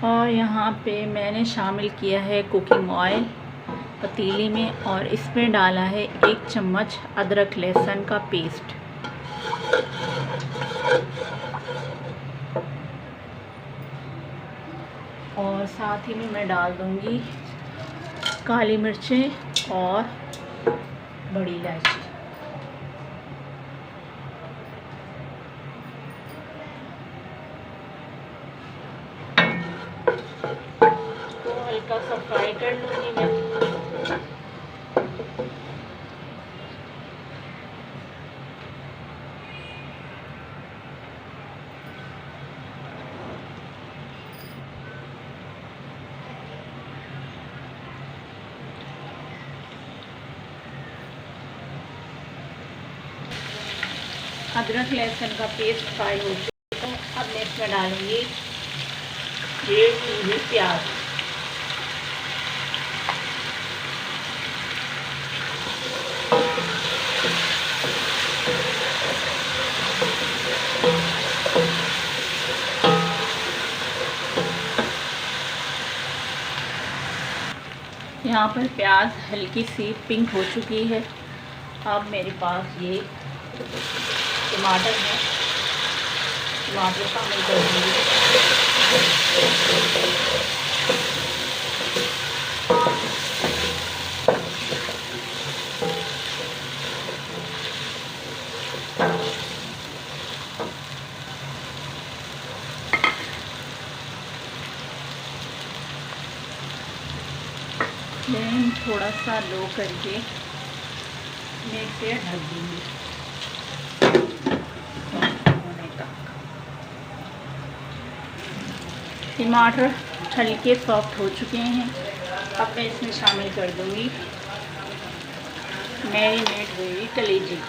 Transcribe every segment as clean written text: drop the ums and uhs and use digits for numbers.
और यहाँ पे मैंने शामिल किया है कुकिंग ऑयल पतीली में, और इसमें डाला है 1 चम्मच अदरक लहसुन का पेस्ट। और साथ ही में मैं डाल दूँगी काली मिर्चें और बड़ी इलायची। तो हल्का सा फ्राई कर लूँगी मैं। अदरक लहसुन का पेस्ट फ्राई हो चुका है। अब मैं इसमें डालूँगी 1.5 चूजे प्याज। यहाँ पर प्याज हल्की सी पिंक हो चुकी है। अब मेरे पास ये टमाटर है, टमाटर शामिल कर दूँगी। फ्लेम थोड़ा सा लो करके मैं इसे ढक दूँगी होने तक। टमाटर हल्के सॉफ्ट हो चुके हैं। अब मैं इसमें शामिल कर दूँगी मैरिनेट हुई कलेजी।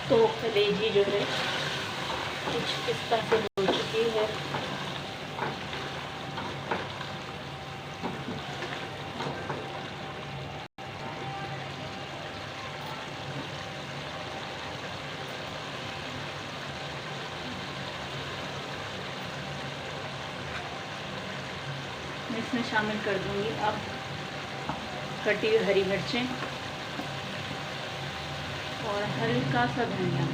तो कलेजी जो है कुछ इस तरह से हो चुकी है। मैं इसमें शामिल कर दूंगी अब कटी हुई हरी मिर्चें और हल्का सा धनिया।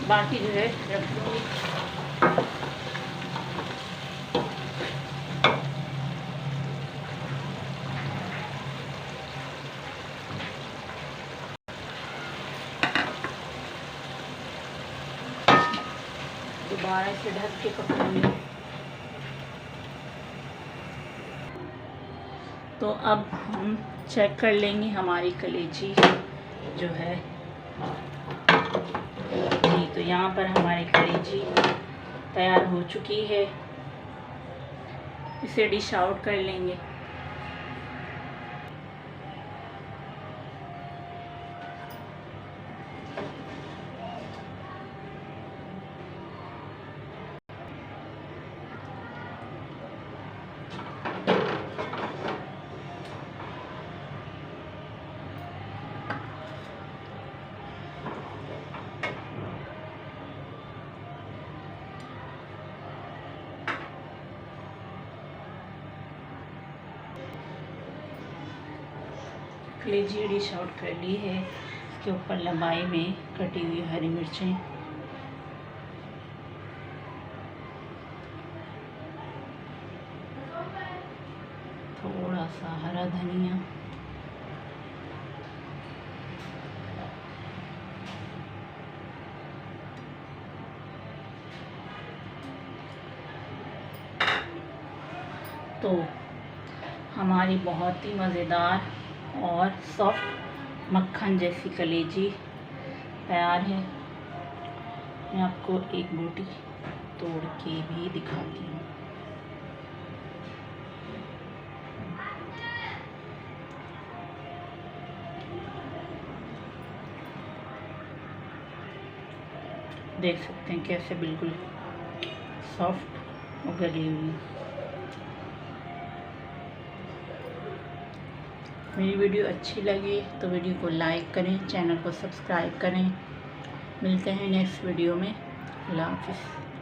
बाकी जो है रख दूँगी। दोबारा इसे ढक के पकाऊंगी। तो अब हम चेक कर लेंगे हमारी कलेजी जो है जी। तो यहाँ पर हमारी कलेजी तैयार हो चुकी है। इसे डिश आउट कर लेंगे। कलेजी डिश आउट कर ली है। इसके ऊपर लंबाई में कटी हुई हरी मिर्चें, थोड़ा सा हरा धनिया, तो हमारी बहुत ही मज़ेदार और सॉफ्ट मक्खन जैसी कलेजी तैयार है। मैं आपको एक बोटी तोड़ के भी दिखाती हूँ। देख सकते हैं कैसे बिल्कुल सॉफ्ट और गली हुई। मेरी वीडियो अच्छी लगी तो वीडियो को लाइक करें, चैनल को सब्सक्राइब करें। मिलते हैं नेक्स्ट वीडियो में। अल्लाह हाफ़िज़।